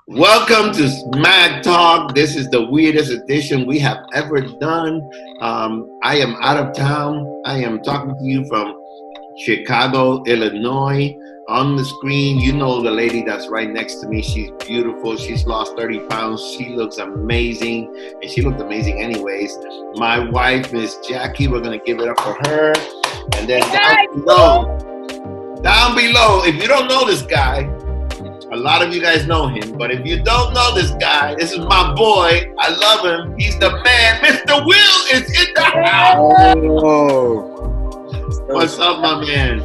Welcome to SMAGTALK. This is the weirdest edition we have ever done. I am out of town. I am talking to you from Chicago, Illinois. On the screen, you know the lady that's right next to me. She's beautiful. She's lost 30 pounds. She looks amazing. And she looked amazing anyways. My wife, Miss Jackie, we're going to give it up for her. And then down below, if you don't know this guy, a lot of you guys know him, but if you don't know this guy, this is my boy. I love him. He's the man. Mr. Will is in the house. Oh. What's up, my man?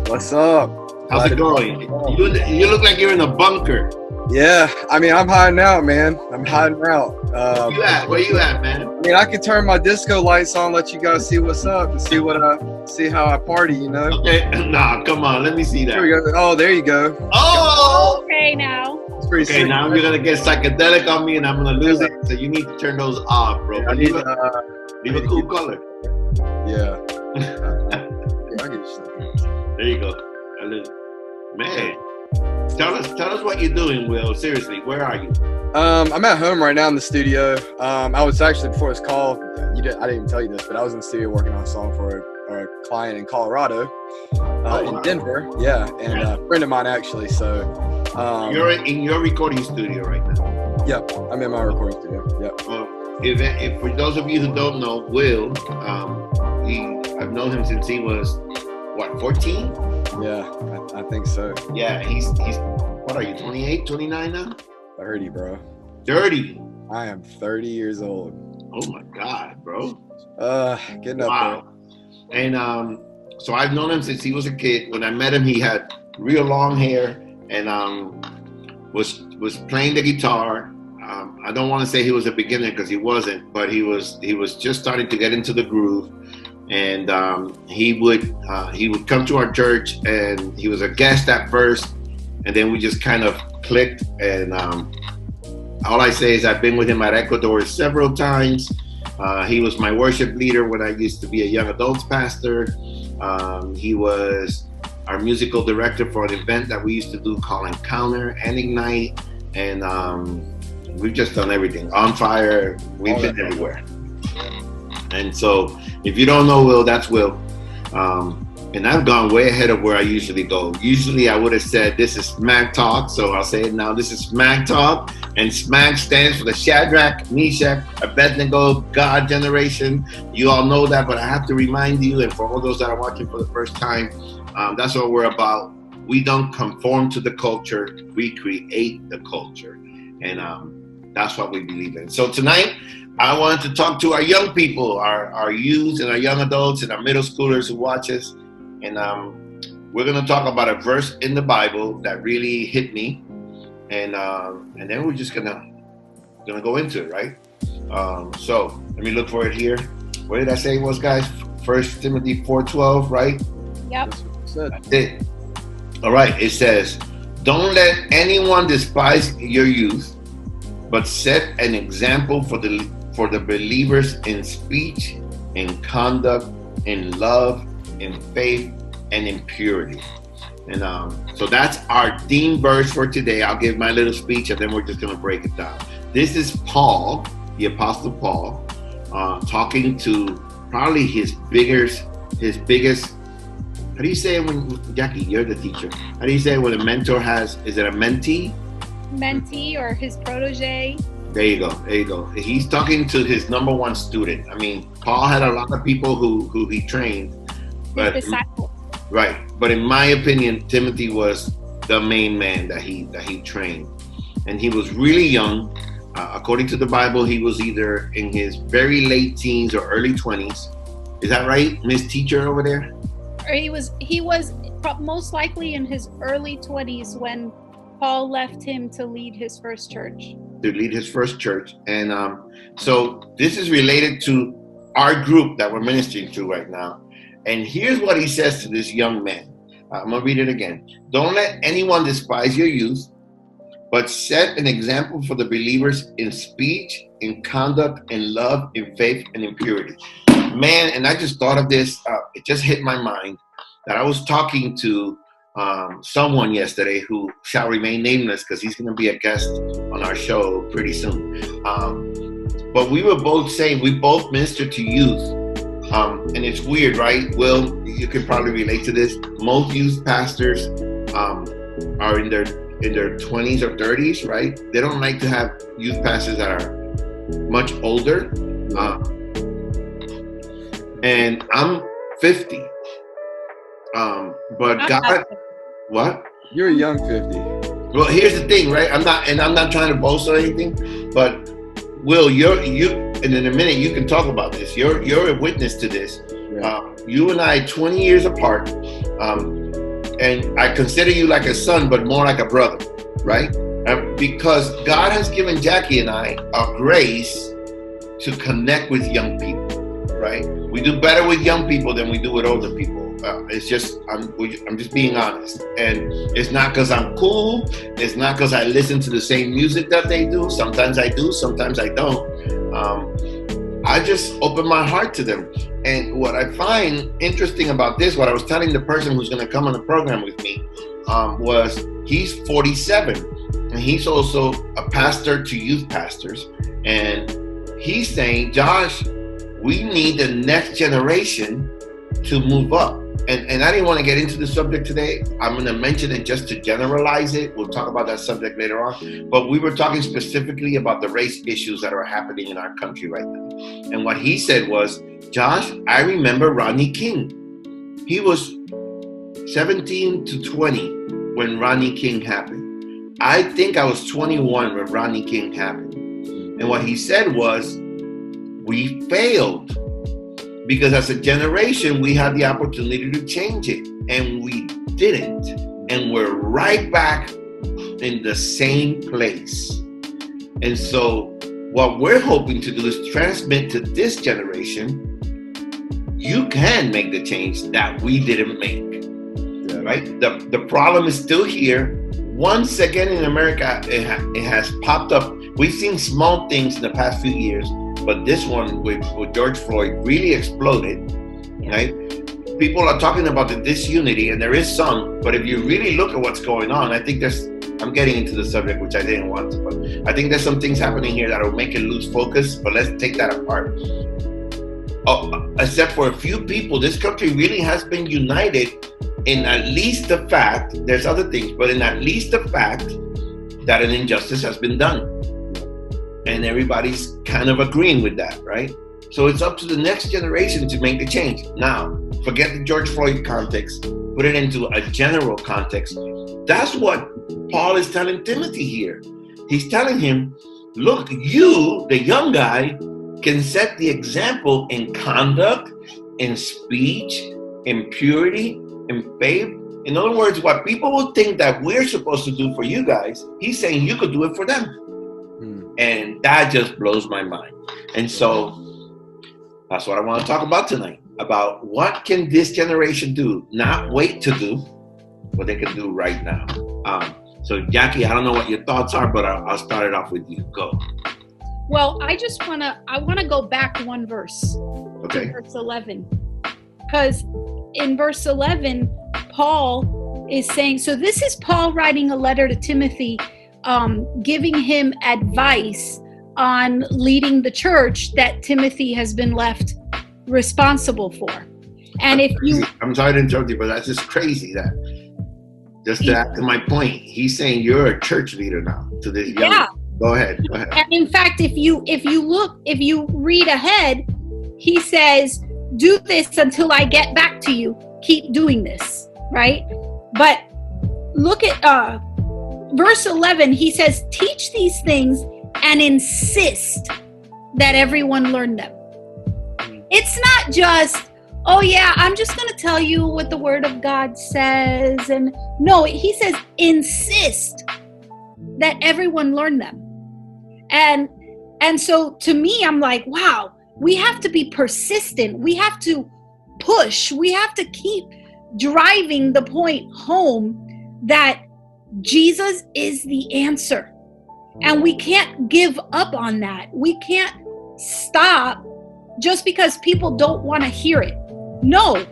What's up? How's it going? You look like you're in a bunker. Yeah, I mean, I'm hiding out, man. I'm hiding out. Where you at? Where you at, man? I mean, I can turn my disco lights on, let you guys see what's up, and see how I party, you know? Okay, nah, come on, let me see that. Here we go. Oh, there you go. Oh! Okay, now. It's pretty Okay, sick. now you're gonna get psychedelic on me, and I'm gonna lose it. So you need to turn those off, bro. Yeah, Leave a cool color. Yeah. I get you. There you go. Man, tell us what you're doing, Will. Seriously, where are you? I'm at home right now in the studio. I was actually, before this call, I didn't even tell you this, but I was in the studio working on a song for a client in Colorado, in Denver. Yeah, and a friend of mine actually. So you're in your recording studio right now. Yep, I'm in my recording studio. Yep. If for those of you who don't know, Will, I've known him since he was 14? Yeah, I think so. Yeah, he's what are you, 28, 29 now? 30, bro. 30? I am 30 years old. Oh my God, bro. Getting up there. And so I've known him since he was a kid. When I met him, he had real long hair and was playing the guitar. I don't want to say he was a beginner because he wasn't, but he was just starting to get into the groove. And he would come to our church, and he was a guest at first, and then we just kind of clicked. And all I say is I've been with him at Ecuador several times. He was my worship leader when I used to be a young adults pastor. He was our musical director for an event that we used to do called Encounter and Ignite, and we've just done everything. On Fire, we've been everywhere. And so, if you don't know Will, that's Will. And I've gone way ahead of where I usually go. Usually I would have said this is SMAGTALK, so I'll say it now. This is SMAGTALK, and SMAG stands for the Shadrach, Meshach, Abednego, God generation. You all know that, but I have to remind you, and for all those that are watching for the first time, that's what we're about. We don't conform to the culture, we create the culture. And that's what we believe in. So tonight, I wanted to talk to our young people, our youth and our young adults and our middle schoolers who watch us. And we're going to talk about a verse in the Bible that really hit me. And then we're just gonna go into it, right? So let me look for it here. What did I say it was, guys? 1 Timothy 4:12, right? Yep. That's it. All right. It says, "Don't let anyone despise your youth, but set an example for the believers in speech, in conduct, in love, in faith, and in purity." And so that's our theme verse for today. I'll give my little speech and then we're just going to break it down. This is Paul, the Apostle Paul, talking to probably his biggest, how do you say it when, Jackie, you're the teacher. How do you say it when a mentor has, is it a mentee? Mentee or his protege. There you go. He's talking to his number one student. I mean, Paul had a lot of people who he trained. But, his disciples. Right. But in my opinion, Timothy was the main man that he trained. And he was really young. According to the Bible, he was either in his very late teens or early 20s. Is that right, Miss Teacher over there? Or he was most likely in his early 20s when Paul left him to lead his first church. And so this is related to our group that we're ministering to right now. And here's what he says to this young man. I'm going to read it again. Don't let anyone despise your youth, but set an example for the believers in speech, in conduct, in love, in faith, and in purity. Man, and I just thought of this. It just hit my mind that I was talking to someone yesterday who shall remain nameless because he's going to be a guest on our show pretty soon. But we were both saying we both minister to youth. And it's weird, right? Will, you can probably relate to this. Most youth pastors are in their 20s or 30s, right? They don't like to have youth pastors that are much older. And I'm 50. But God, what? You're a young 50. Well, here's the thing, right? I'm not trying to boast or anything, but Will, and in a minute you can talk about this. You're a witness to this. Yeah. You and I, 20 years apart, and I consider you like a son, but more like a brother, right? Because God has given Jackie and I a grace to connect with young people, right? We do better with young people than we do with older people. It's just, I'm just being honest. And it's not because I'm cool. It's not because I listen to the same music that they do. Sometimes I do, sometimes I don't. I just open my heart to them. And what I find interesting about this, what I was telling the person who's going to come on the program with me, was he's 47. And he's also a pastor to youth pastors. And he's saying, Josh, we need the next generation to move up. And I didn't want to get into the subject today. I'm going to mention it just to generalize it. We'll talk about that subject later on. But we were talking specifically about the race issues that are happening in our country right now. And what he said was, Josh, I remember Rodney King. He was 17 to 20 when Rodney King happened. I think I was 21 when Rodney King happened. And what he said was, we failed. Because as a generation, we had the opportunity to change it, and we didn't. And we're right back in the same place. And so what we're hoping to do is transmit to this generation, you can make the change that we didn't make, right? The problem is still here. Once again in America, it has popped up. We've seen small things in the past few years, but this one with George Floyd really exploded, right? People are talking about the disunity, and there is some, but if you really look at what's going on, I think I'm getting into the subject, which I didn't want to, but I think there's some things happening here that will make it lose focus, but let's take that apart. Except for a few people, this country really has been united in at least the fact, there's other things, but in at least the fact that an injustice has been done. And everybody's kind of agreeing with that, right? So it's up to the next generation to make the change. Now, forget the George Floyd context, put it into a general context. That's what Paul is telling Timothy here. He's telling him, look, you, the young guy, can set the example in conduct, in speech, in purity, in faith. In other words, what people would think that we're supposed to do for you guys, he's saying you could do it for them. And that just blows my mind. And so that's what I want to talk about tonight, about what can this generation do, not wait to do, what they can do right now. So Jackie, I don't know what your thoughts are, but I'll start it off with you. Go. Well, I want to go back one verse. Okay. To verse 11. Because in verse 11, Paul is saying, so this is Paul writing a letter to Timothy, giving him advice on leading the church that Timothy has been left responsible for. And I'm sorry to interrupt you, but that's just crazy that just to add to my point, he's saying you're a church leader now to this young. Yeah. Go ahead. And in fact, if you read ahead, he says, do this until I get back to you. Keep doing this, right? But look at verse 11, he says, teach these things and insist that everyone learn them. It's not just, oh yeah, I'm just going to tell you what the Word of God says. And no, he says insist that everyone learn them. And so to me, I'm like, wow, we have to be persistent. We have to push. We have to keep driving the point home that Jesus is the answer. And we can't give up on that. We can't stop just because people don't want to hear it. No,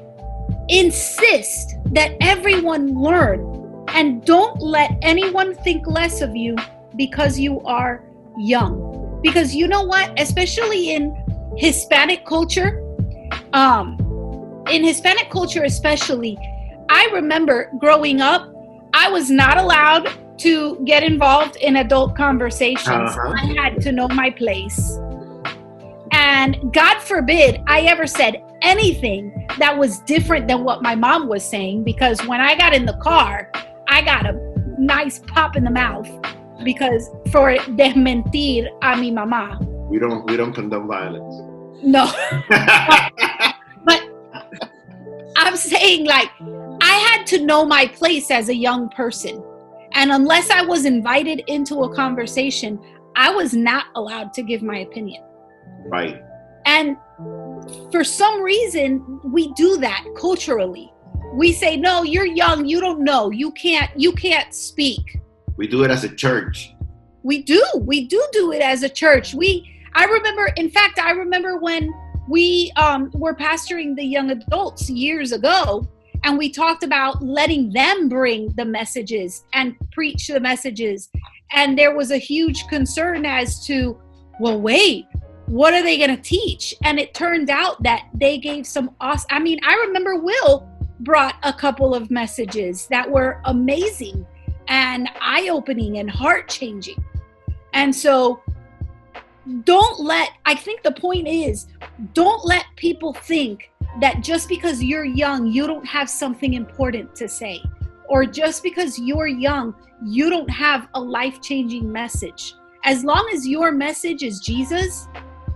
insist that everyone learn, and don't let anyone think less of you because you are young. Because you know what, especially in Hispanic culture, especially, I remember growing up, I was not allowed to get involved in adult conversations. I had to know my place. And God forbid I ever said anything that was different than what my mom was saying, because when I got in the car, I got a nice pop in the mouth because for desmentir a mi mamá. We don't condone violence. No. But I'm saying, like, I had to know my place as a young person. And unless I was invited into a conversation, I was not allowed to give my opinion. Right. And for some reason, we do that culturally. We say, no, you're young, you don't know, you can't speak. We do it as a church. We do it as a church. I remember when we were pastoring the young adults years ago, and we talked about letting them bring the messages and preach the messages. And there was a huge concern as to, well, wait, what are they going to teach? And it turned out that they gave some awesome, I remember Will brought a couple of messages that were amazing and eye-opening and heart-changing. And so I think the point is, don't let people think that just because you're young, you don't have something important to say. Or just because you're young, you don't have a life-changing message. As long as your message is Jesus,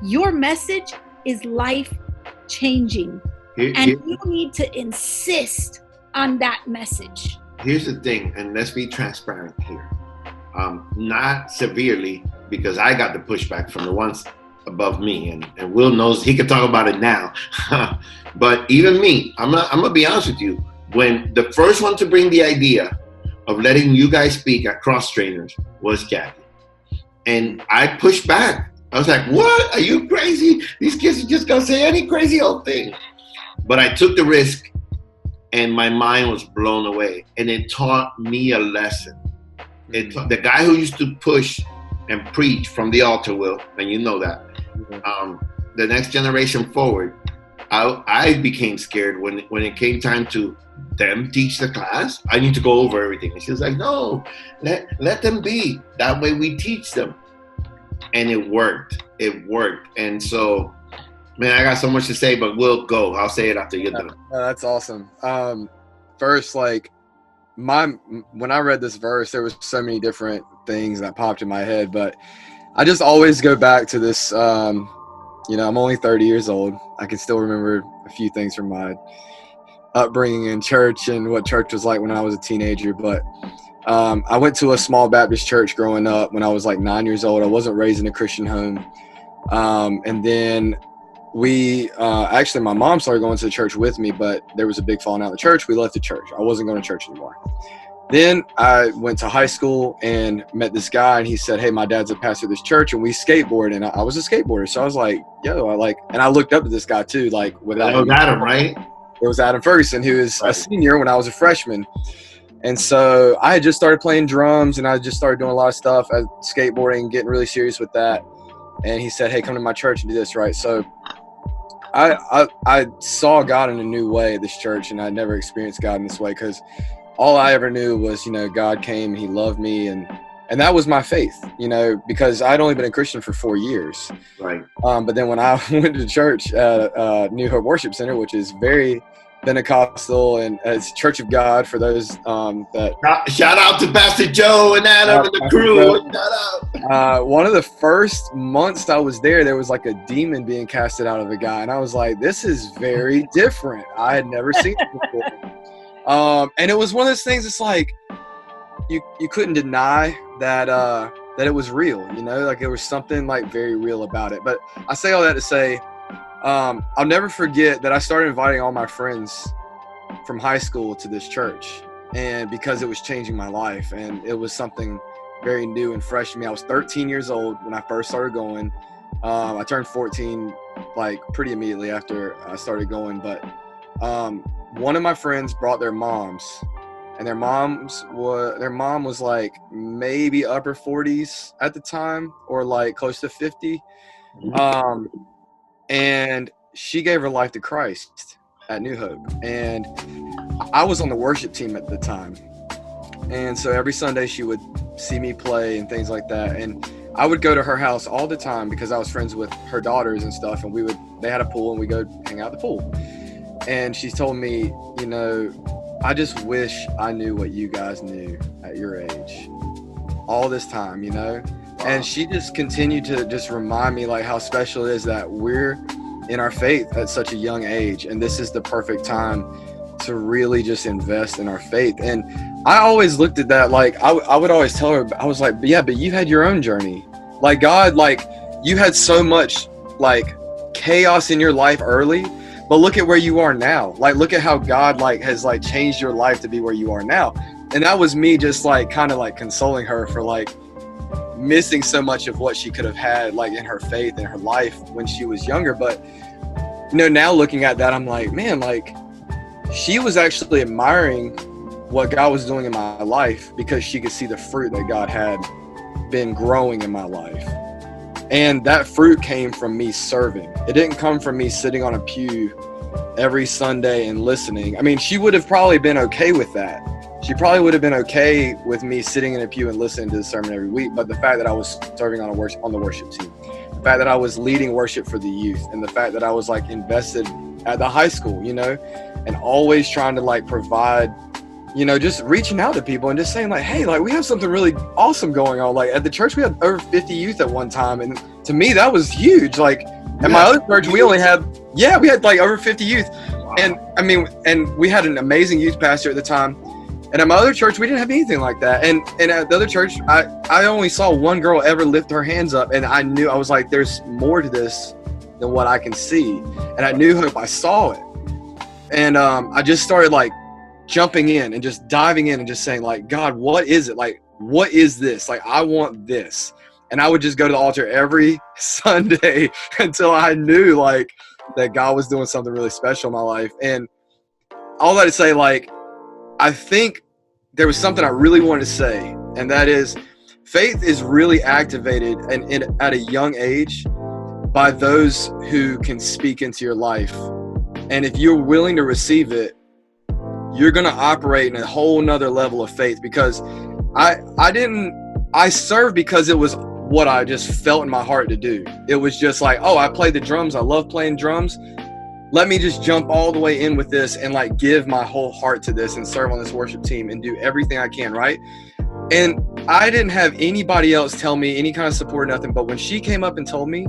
your message is life-changing. And you need to insist on that message. Here's the thing, and let's be transparent here. Not severely, because I got the pushback from the ones above me, and Will knows, he can talk about it now. But even me, I'm gonna be honest with you. When the first one to bring the idea of letting you guys speak at cross trainers was Kathy, and I pushed back. I was like, what? Are you crazy? These kids are just gonna say any crazy old thing. But I took the risk, and my mind was blown away, and it taught me a lesson. The guy who used to push and preach from the altar, Will, and you know that, the next generation forward, I became scared when it came time to them teach the class. I need to go over everything. And she was like, no, let them be. That way we teach them. And it worked. And so, man, I got so much to say, but we'll go. I'll say it after you're done. That's awesome. First, when I read this verse, there was so many different things that popped in my head, but I just always go back to this. I'm only 30 years old. I can still remember a few things from my upbringing in church and what church was like when I was a teenager. But I went to a small Baptist church growing up when I was like 9 years old. I wasn't raised in a Christian home. And then my mom started going to the church with me, but there was a big falling out of the church. We left the church. I wasn't going to church anymore. Then I went to high school and met this guy, and he said, hey, my dad's a pastor of this church, and we skateboard. And I was a skateboarder. So I was like, and I looked up to this guy too, without. It was Adam, right? It was Adam Ferguson, who was a senior when I was a freshman. And so I had just started playing drums, and I just started doing a lot of stuff at skateboarding, getting really serious with that. And he said, hey, come to my church and do this, right? So I saw God in a new way at this church, and I never experienced God in this way, because all I ever knew was, God came and he loved me, and that was my faith, because I'd only been a Christian for 4 years. Right. But then when I went to church at New Hope Worship Center, which is very Pentecostal, and it's Church of God for those that. Shout out to Pastor Joe and Adam and the crew. Shout out. One of the first months I was there was like a demon being casted out of a guy, and I was like, this is very different. I had never seen it before. And it was one of those things. It's like you couldn't deny that it was real. Like there was something like very real about it. But I say all that to say, I'll never forget that I started inviting all my friends from high school to this church, and because it was changing my life, and it was something very new and fresh to me. I was 13 years old when I first started going. I turned 14 like pretty immediately after I started going, but one of my friends brought their moms, and their mom was like maybe upper 40s at the time, or like close to 50. And she gave her life to Christ at New Hope. And I was on the worship team at the time. And so every Sunday she would see me play and things like that. And I would go to her house all the time because I was friends with her daughters and stuff. And they had a pool, and we go hang out at the pool. And she told me, I just wish I knew what you guys knew at your age all this time, And she just continued to just remind me like how special it is that we're in our faith at such a young age. And this is the perfect time to really just invest in our faith. And I always looked at that, like I would always tell her, I was like, yeah, but you had your own journey. Like God, like you had so much like chaos in your life early, but look at where you are now. Like, look at how God like has like changed your life to be where you are now. And that was me just like kind of like consoling her for like missing so much of what she could have had like in her faith and her life when she was younger. But now looking at that, I'm like, man, like she was actually admiring what God was doing in my life because she could see the fruit that God had been growing in my life. And that fruit came from me serving. It didn't come from me sitting on a pew every Sunday and listening. I mean, she would have probably been okay with that. She probably would have been okay with me sitting in a pew and listening to the sermon every week. But the fact that I was serving on the worship team, the fact that I was leading worship for the youth, and the fact that I was like invested at the high school, and always trying to like provide, just reaching out to people and just saying like, hey, like we have something really awesome going on. Like at the church, we had over 50 youth at one time. And to me, that was huge. Like at my other church, we had like over 50 youth. Wow. And I mean, and we had an amazing youth pastor at the time. And at my other church, we didn't have anything like that. And at the other church, I only saw one girl ever lift her hands up. And I was like, there's more to this than what I can see. And at New Hope, I saw it. And I just started like jumping in and just diving in and just saying like, God, what is it? Like, what is this? Like, I want this. And I would just go to the altar every Sunday until I knew like that God was doing something really special in my life. And all that to say, like, I think there was something I really wanted to say, and that is faith is really activated and at a young age by those who can speak into your life. And if you're willing to receive it, you're going to operate in a whole nother level of faith. Because I served because it was what I just felt in my heart to do. It was just like, oh, I play the drums. I love playing drums. Let me just jump all the way in with this and like give my whole heart to this and serve on this worship team and do everything I can, right? And I didn't have anybody else tell me any kind of support, nothing. But when she came up and told me,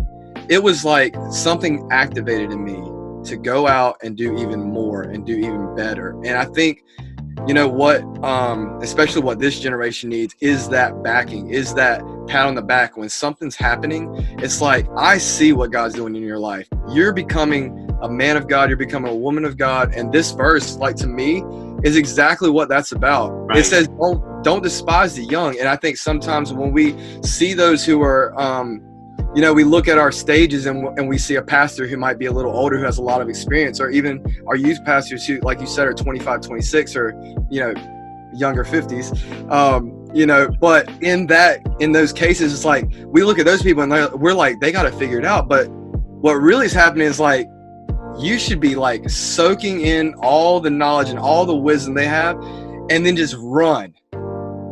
it was like something activated in me to go out and do even more and do even better. And I think, what, especially what this generation needs is that backing, is that pat on the back. When something's happening, it's like, I see what God's doing in your life. You're becoming a man of God, you're becoming a woman of God. And this verse, like to me, is exactly what that's about. Right. It says, don't despise the young. And I think sometimes when we see those who are, we look at our stages and we see a pastor who might be a little older, who has a lot of experience, or even our youth pastors who, like you said, are 25, 26, or, younger 50s. But in those cases, it's like, we look at those people and we're like, they got to figure it out. But what really is happening is like, you should be like soaking in all the knowledge and all the wisdom they have, and then just run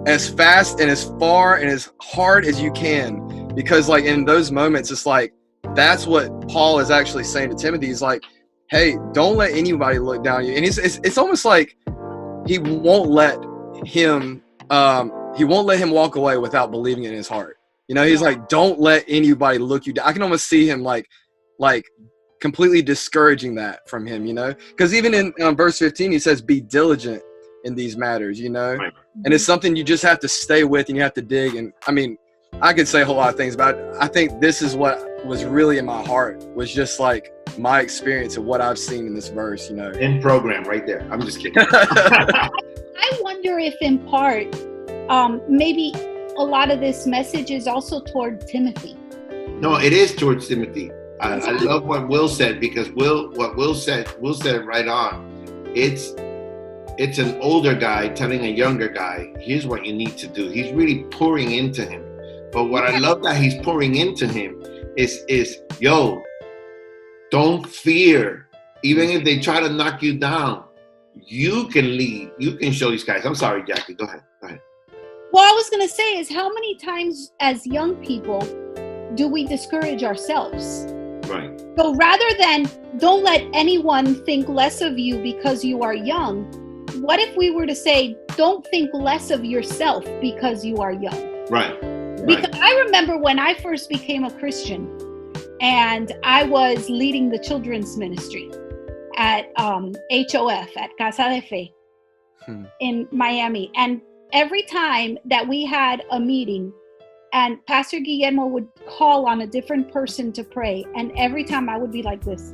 as fast and as far and as hard as you can. Because like in those moments, it's like, that's what Paul is actually saying to Timothy. He's like, hey, don't let anybody look down on you. And it's almost like he won't let him walk away without believing in his heart. You know, he's like, don't let anybody look you down. I can almost see him like completely discouraging that from him, you know, because even in verse 15, he says, be diligent in these matters, you know, right. And it's something you just have to stay with and you have to dig. And I mean, I could say a whole lot of things, but I think this is what was really in my heart, was just like my experience of what I've seen in this verse, you know. In program right there. I'm just kidding. I wonder if in part, maybe a lot of this message is also toward Timothy. No, it is towards Timothy. I love what Will said, because Will said it right on. It's an older guy telling a younger guy, here's what you need to do. He's really pouring into him. But what I love that he's pouring into him is yo, don't fear. Even if they try to knock you down, you can lead. You can show these guys. I'm sorry, Jackie. Go ahead. Well, I was going to say is, how many times as young people do we discourage ourselves? Right. So rather than don't let anyone think less of you because you are young, what if we were to say, don't think less of yourself because you are young? Right. Because I remember when I first became a Christian and I was leading the children's ministry at HOF, at Casa de Fe in Miami. And every time that we had a meeting, and Pastor Guillermo would call on a different person to pray, and every time I would be like this.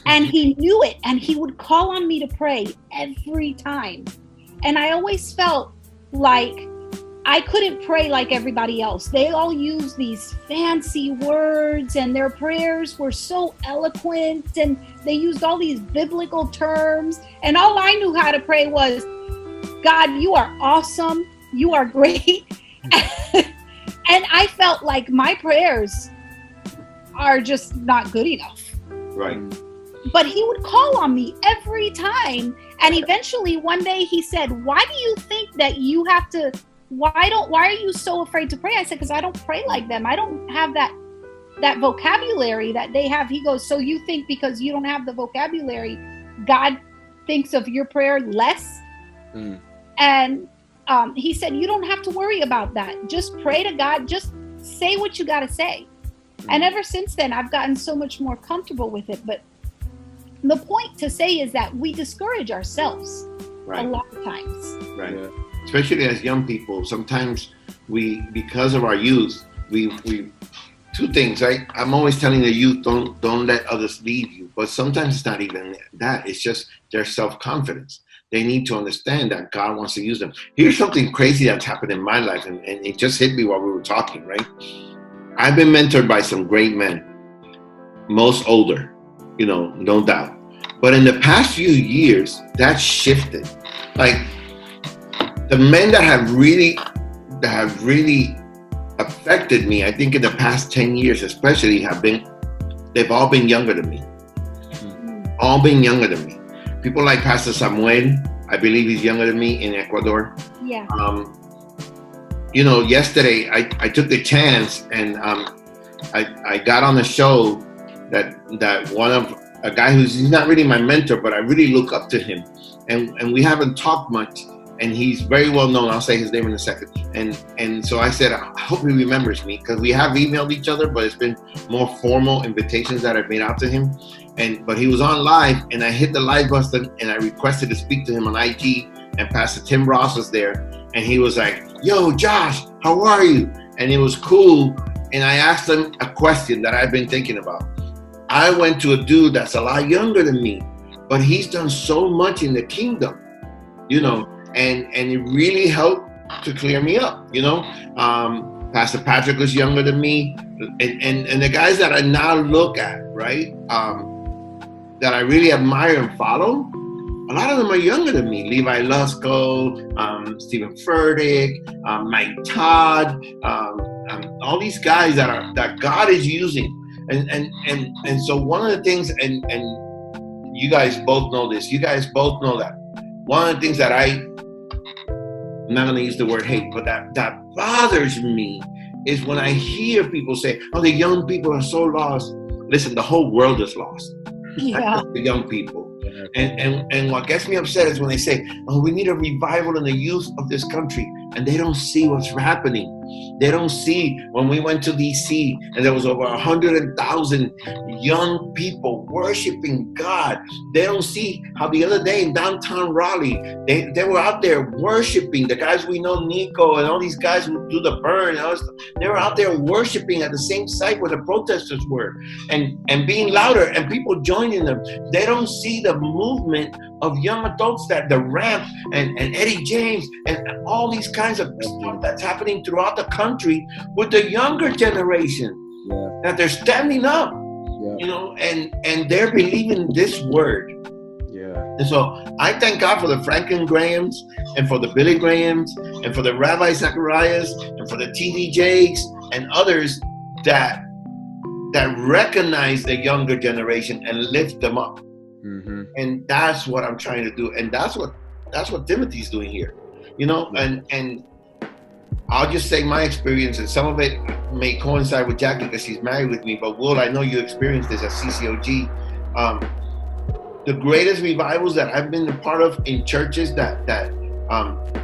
And he knew it, and he would call on me to pray every time. And I always felt like I couldn't pray like everybody else. They all used these fancy words, and their prayers were so eloquent, and they used all these biblical terms. And all I knew how to pray was, God, you are awesome. You are great. And I felt like my prayers are just not good enough. Right. But he would call on me every time. And eventually one day he said, why do you think that you have to, why are you so afraid to pray? I said, because I don't pray like them. I don't have that vocabulary that they have. He goes, so you think because you don't have the vocabulary, God thinks of your prayer less? And he said, you don't have to worry about that. Just pray to God. Just say what you got to say. And ever since then, I've gotten so much more comfortable with it. But the point to say is that we discourage ourselves a lot of times. Right. Yeah. Especially as young people, sometimes because of our youth, we two things, right? I'm always telling the youth, don't let others lead you. But sometimes it's not even that. It's just their self-confidence. They need to understand that God wants to use them. Here's something crazy that's happened in my life, and it just hit me while we were talking, right? I've been mentored by some great men, most older, you know, no doubt. But in the past few years, that's shifted. Like, the men that have really affected me, I think in the past 10 years especially, they've all been younger than me. All been younger than me. People like Pastor Samuel, I believe he's younger than me in Ecuador. Yeah. You know, yesterday I took the chance and I got on the show that one of a guy he's not really my mentor, but I really look up to him. And we haven't talked much, and he's very well known. I'll say his name in a second. And so I said, I hope he remembers me, because we have emailed each other, but it's been more formal invitations that I've made out to him. But he was on live, and I hit the live button, and I requested to speak to him on IG, and Pastor Tim Ross was there, and he was like, yo, Josh, how are you? And it was cool, and I asked him a question that I've been thinking about. I went to a dude that's a lot younger than me, but he's done so much in the kingdom, you know, and it really helped to clear me up, you know. Pastor Patrick was younger than me, and the guys that I now look at, right, that I really admire and follow, a lot of them are younger than me. Levi Lusko, Stephen Furtick, Mike Todd, all these guys that God is using. And so one of the things, and you guys both know this, you guys both know that one of the things that I'm not going to use the word hate, but that bothers me is when I hear people say, oh, the young people are so lost. Listen, the whole world is lost. Yeah. Not just the young people. And what gets me upset is when they say, oh, we need a revival in the youth of this country, and they don't see what's happening. They don't see when we went to DC and there was over 100,000 young people worshiping God. They don't see how the other day in downtown Raleigh, they were out there worshiping. The guys we know, Nico and all these guys who do the burn, they were out there worshiping at the same site where the protesters were and being louder and people joining them. They don't see the movement of young adults, that the Ramp and Eddie James and all these kinds of stuff that's happening throughout the country with the younger generation, that they're standing up, you know, and they're believing this word. And so I thank God for the Franklin Grahams and for the Billy Grahams and for the Rabbi Zacharias and for the T.D. Jakes and others that recognize the younger generation and lift them up. And that's what I'm trying to do, and that's what Timothy's doing here, you know. And I'll just say my experience, and some of it may coincide with Jackie because she's married with me. But Will, I know you experienced this at CCOG. The greatest revivals that I've been a part of in churches that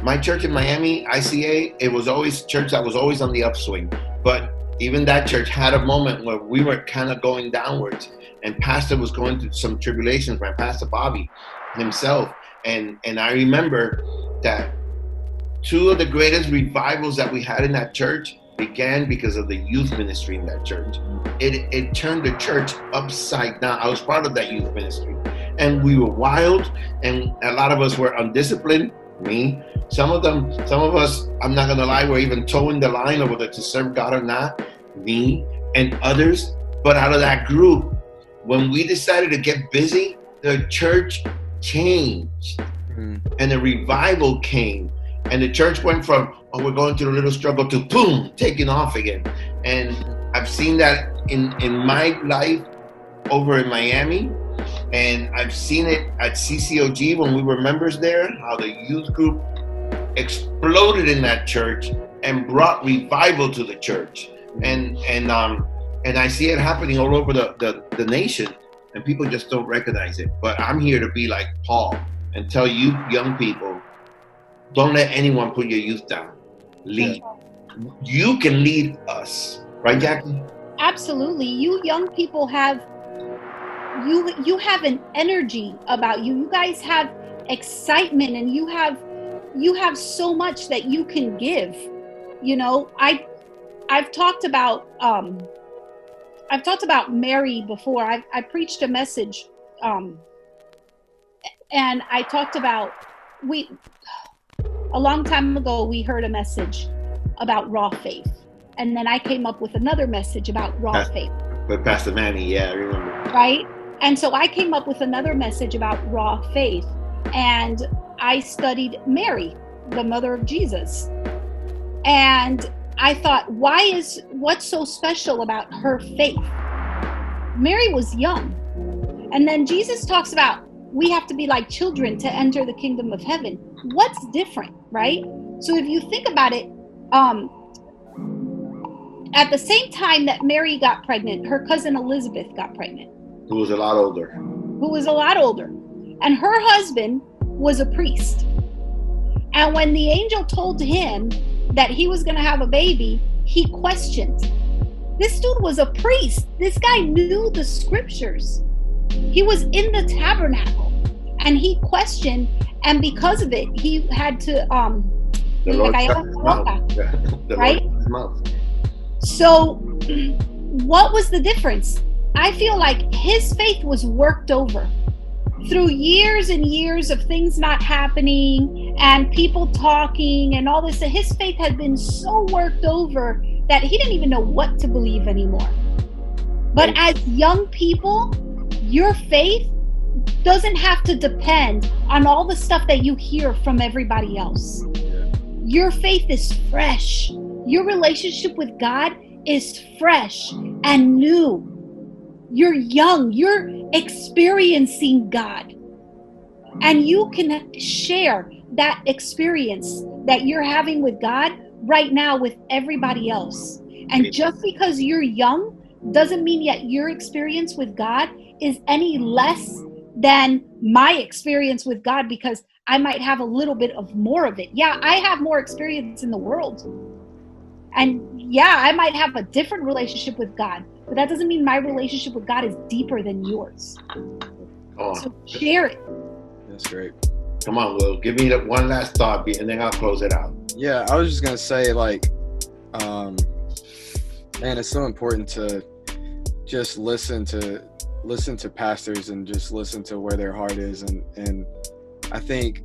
my church in Miami, ICA, it was always a church that was always on the upswing. But even that church had a moment where we were kind of going downwards. And Pastor was going through some tribulations, my Pastor Bobby himself. And I remember that two of the greatest revivals that we had in that church began because of the youth ministry in that church. It turned the church upside down. I was part of that youth ministry. And we were wild, and a lot of us were undisciplined. Me. Some of us, I'm not going to lie, were even towing the line of whether to serve God or not. Me and others. But out of that group, when we decided to get busy, the church changed and a revival came. And the church went from, oh, we're going through a little struggle to boom, taking off again. And I've seen that in my life over in Miami. And I've seen it at CCOG when we were members there, how the youth group exploded in that church and brought revival to the church. And I see it happening all over the nation, and people just don't recognize it. But I'm here to be like Paul and tell you young people, don't let anyone put your youth down. Lead. You can lead us. Right, Jackie? Absolutely. You young people have an energy about you. You guys have excitement, and you have so much that you can give. You know, I've talked about Mary before. I preached a message, and I talked about a long time ago we heard a message about raw faith, and then I came up with another message about raw faith. With Pastor Manny, yeah, I remember. Right, and so I came up with another message about raw faith, and I studied Mary, the mother of Jesus, and I thought, what's so special about her faith? Mary was young. And then Jesus talks about we have to be like children to enter the kingdom of heaven. What's different, right? So if you think about it, at the same time that Mary got pregnant, her cousin Elizabeth got pregnant. Who was a lot older. And her husband was a priest. And when the angel told him that he was going to have a baby, he questioned. This dude was a priest. This guy knew the scriptures. He was in the tabernacle, and he questioned, and because of it, he had to right? So what was the difference? I feel like his faith was worked over through years and years of things not happening and people talking and all this. His faith had been so worked over that he didn't even know what to believe anymore. But as young people, your faith doesn't have to depend on all the stuff that you hear from everybody else. Your faith is fresh. Your relationship with God is fresh and new. You're young. You're experiencing God. And you can share that experience that you're having with God right now with everybody else. And just because you're young doesn't mean yet your experience with God is any less than my experience with God, because I might have a little bit of more of it. Yeah, I have more experience in the world. And yeah, I might have a different relationship with God, but that doesn't mean my relationship with God is deeper than yours. Oh, so share it. That's great. Come on, Will. Give me that one last thought, and then I'll close it out. Yeah, I was just going to say, like, man, it's so important to just listen to pastors and just listen to where their heart is. And I think,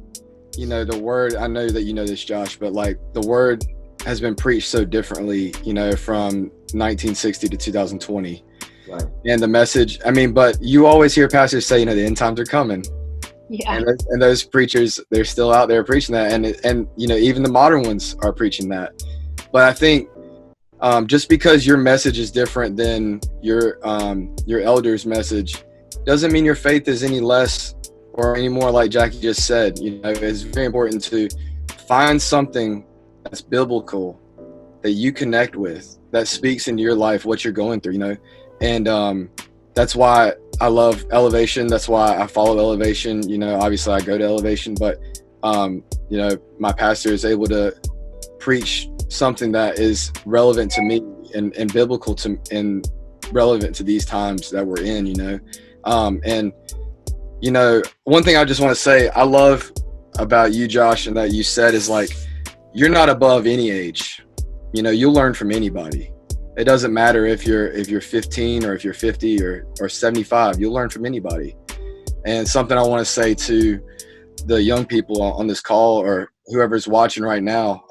you know, the word, I know that you know this, Josh, but like the word has been preached so differently, you know, from 1960 to 2020. Right. And the message, I mean, but you always hear pastors say, you know, the end times are coming. Yeah. And those preachers, they're still out there preaching that. And, you know, even the modern ones are preaching that. But I think just because your message is different than your elder's message doesn't mean your faith is any less or any more, like Jackie just said. You know, it's very important to find something that's biblical that you connect with, that speaks into your life, what you're going through, you know. And that's why I love Elevation. That's why I follow Elevation. You know, obviously I go to Elevation, but you know, my pastor is able to preach something that is relevant to me and biblical to and relevant to these times that we're in, you know. And you know, one thing I just want to say I love about you, Josh, and that you said is like, you're not above any age. You know, you'll learn from anybody. It doesn't matter if you're 15 or if you're 50 or 75, you'll learn from anybody. And something I want to say to the young people on this call or whoever's watching right now,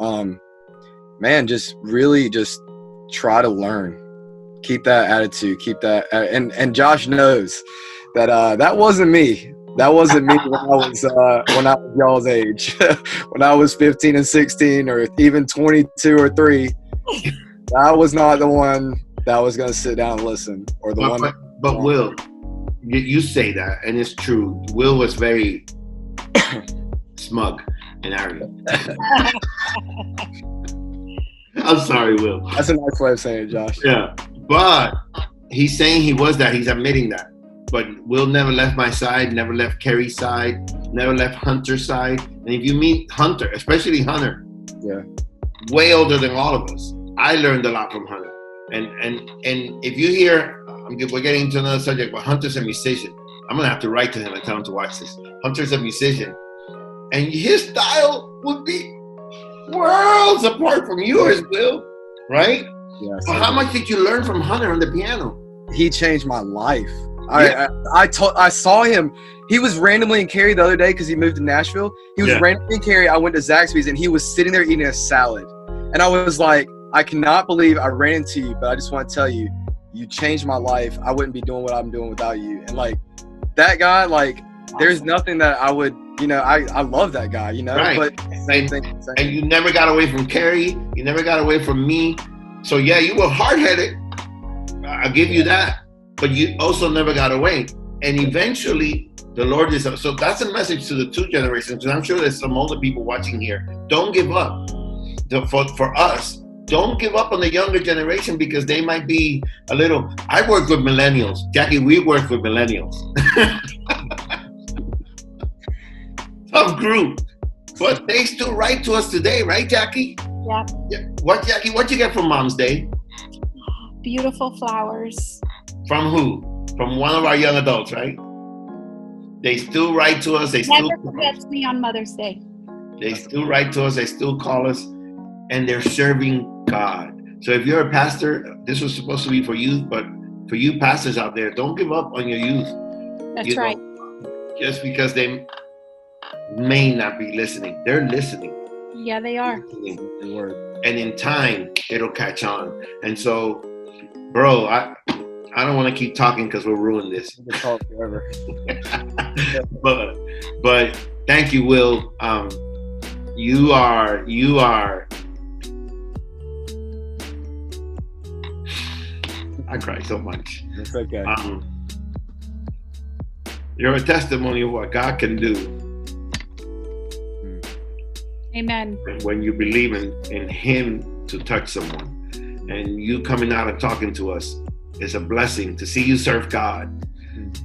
man, just really just try to learn. Keep that attitude, keep that. And Josh knows that that wasn't me. That wasn't me when I was y'all's age. When I was 15 and 16 or even 22 or 3, I was not the one that was going to sit down and listen, or the one. But Will, you say that, and it's true. Will was very smug and arrogant. I'm sorry, Will. That's a nice way of saying it, Josh. Yeah, but he's saying he was that. He's admitting that. But Will never left my side, never left Kerry's side, never left Hunter's side. And if you meet Hunter, especially Hunter, yeah, way older than all of us, I learned a lot from Hunter. And if you hear, we're getting into another subject, but Hunter's a musician. I'm gonna have to write to him and tell him to watch this. Hunter's a musician, and his style would be worlds apart from yours, Will. Right? Yeah. So how much did you learn from Hunter on the piano? He changed my life. I saw him. He was randomly in Cary the other day because he moved to Nashville. He was randomly in Cary. I went to Zaxby's and he was sitting there eating a salad. And I was like, I cannot believe I ran into you, but I just want to tell you, you changed my life. I wouldn't be doing what I'm doing without you. And like that guy, like there's nothing that I would, you know, I love that guy, you know. Right. But same thing. And you never got away from Cary. You never got away from me. So yeah, you were hard-headed. I'll give you that. But you also never got away. And eventually, the Lord is... So that's a message to the 2 generations. And I'm sure there's some older people watching here. Don't give up. For us, don't give up on the younger generation because they might be a little... I work with millennials. Jackie, we work with millennials. Tough group. But they still write to us today, right, Jackie? Yeah. Jackie, what you get from Mom's Day? Beautiful flowers. From who? From one of our young adults, right? They still write to us. They Never forgets me on Mother's Day. They still write to us. They still call us, and they're serving God. So if you're a pastor, this was supposed to be for youth, but for you pastors out there, don't give up on your youth. That's right. Just because they may not be listening, they're listening. Yeah, they are. And in time, it'll catch on. And so, bro, I don't want to keep talking because we'll ruin this. We'll talk forever. but thank you, Will. You are. I cry so much. It's okay. You're a testimony of what God can do. Amen. When you believe in Him to touch someone, and you coming out and talking to us It's a blessing to see you serve God,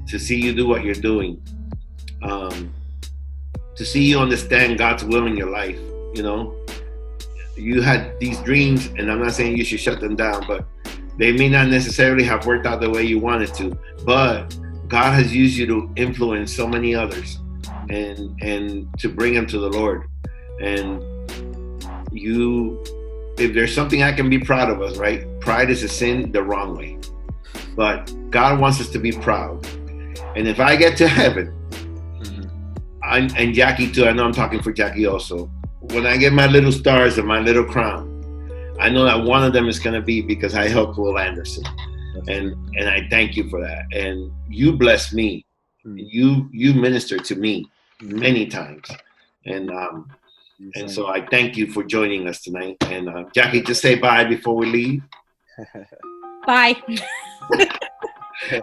to see you do what you're doing, to see you understand God's will in your life. You know, you had these dreams, and I'm not saying you should shut them down, but they may not necessarily have worked out the way you wanted to. But God has used you to influence so many others and to bring them to the Lord. And if there's something I can be proud of us, right? Pride is a sin the wrong way. But God wants us to be proud. And if I get to heaven, and Jackie too, I know I'm talking for Jackie also, when I get my little stars and my little crown, I know that one of them is going to be because I helped Will Anderson. And I thank you for that. And you bless me. You ministered to me many times. And so I thank you for joining us tonight. And Jackie, just say bye before we leave. Bye.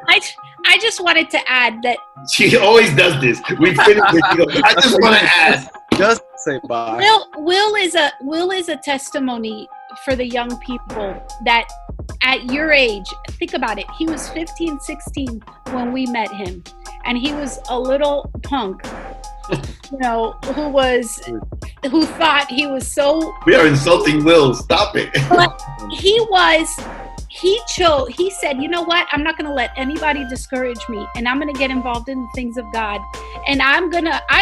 I just wanted to add that she always does this. We finish with you. I just want to add. Just say bye. Will is a testimony for the young people that at your age, think about it. He was 15, 16 when we met him, and he was a little punk, you know, who thought he was so. We are insulting Will. Stop it. But he said, you know what? I'm not going to let anybody discourage me, and I'm going to get involved in the things of God. And I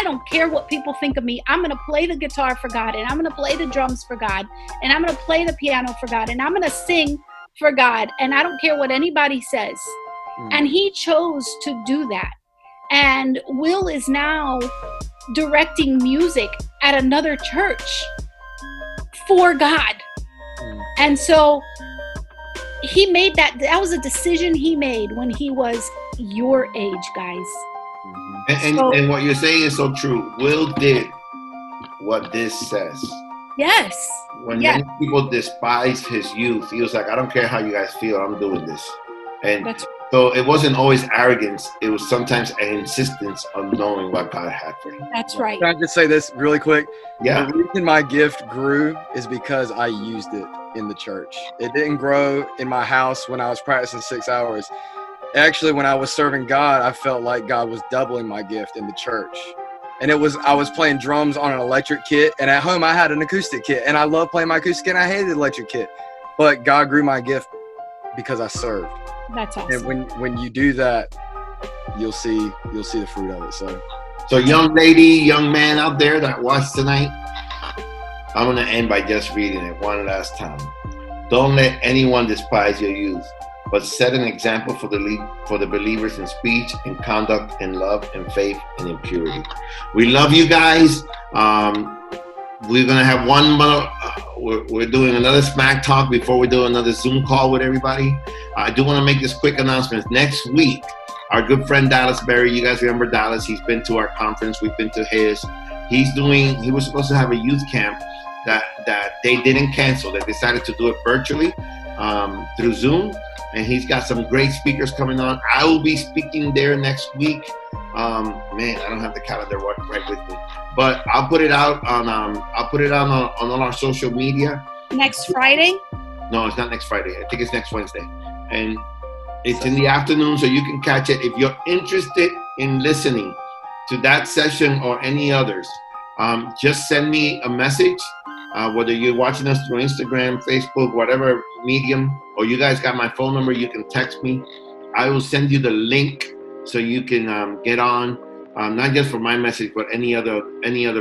don't care what people think of me. I'm going to play the guitar for God, and I'm going to play the drums for God, and I'm going to play the piano for God, and I'm going to sing for God. And I don't care what anybody says. And he chose to do that. And Will is now directing music at another church for God. And so he made that was a decision he made when he was your age, guys. And what you're saying is so true. Will did what this says. Yes. When many people despise his youth, he was like, I don't care how you guys feel, I'm doing this. And so it wasn't always arrogance. It was sometimes an insistence on knowing what God had for him. That's right. Can I just say this really quick? Yeah. The reason my gift grew is because I used it in the church. It didn't grow in my house when I was practicing 6 hours. Actually, when I was serving God, I felt like God was doubling my gift in the church. And I was playing drums on an electric kit, and at home I had an acoustic kit, and I loved playing my acoustic kit, and I hated the electric kit. But God grew my gift because I served. That's awesome. And when you do that, you'll see the fruit of it. So young lady, young man out there that watched tonight, I'm going to end by just reading it one last time. Don't let anyone despise your youth, but set an example for the believers in speech, in conduct, in love, in faith, and in purity. We love you guys. We're going to have one more, we're doing another Smack Talk before we do another Zoom call with everybody. I do want to make this quick announcement. Next week, our good friend Dallas Berry, you guys remember Dallas, he's been to our conference, we've been to his. He was supposed to have a youth camp that they didn't cancel. They decided to do it virtually through Zoom. And he's got some great speakers coming on. I will be speaking there next week. Man, I don't have the calendar right with me, but I'll put it out on all our social media. Next Friday? No, it's not next Friday. I think it's next Wednesday, and it's in the afternoon, so you can catch it. If you're interested in listening to that session or any others, just send me a message. Whether you're watching us through Instagram, Facebook, whatever medium, or you guys got my phone number, you can text me. I will send you the link so you can get on, not just for my message, but any other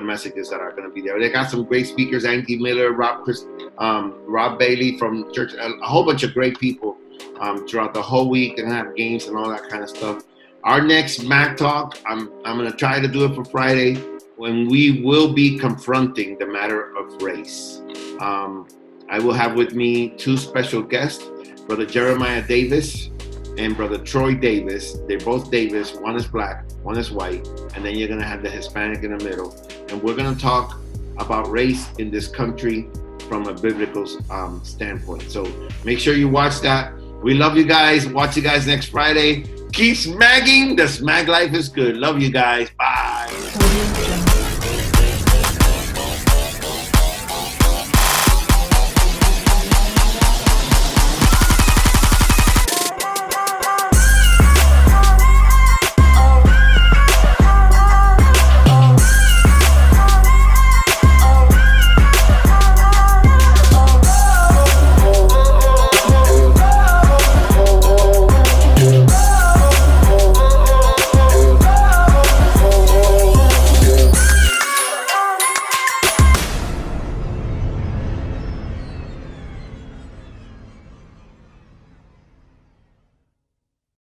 messages that are going to be there. They got some great speakers: Andy Miller, Rob Bailey from church, a whole bunch of great people throughout the whole week. They're going to have games and all that kind of stuff. Our next Mac Talk, I'm going to try to do it for Friday, when we will be confronting the matter of race. I will have with me two special guests, Brother Jeremiah Davis and Brother Troy Davis. They're both Davis. One is black, one is white, and then you're going to have the Hispanic in the middle. And we're going to talk about race in this country from a biblical standpoint. So make sure you watch that. We love you guys. Watch you guys next Friday. Keep smagging. The Smag Life is good. Love you guys. Bye.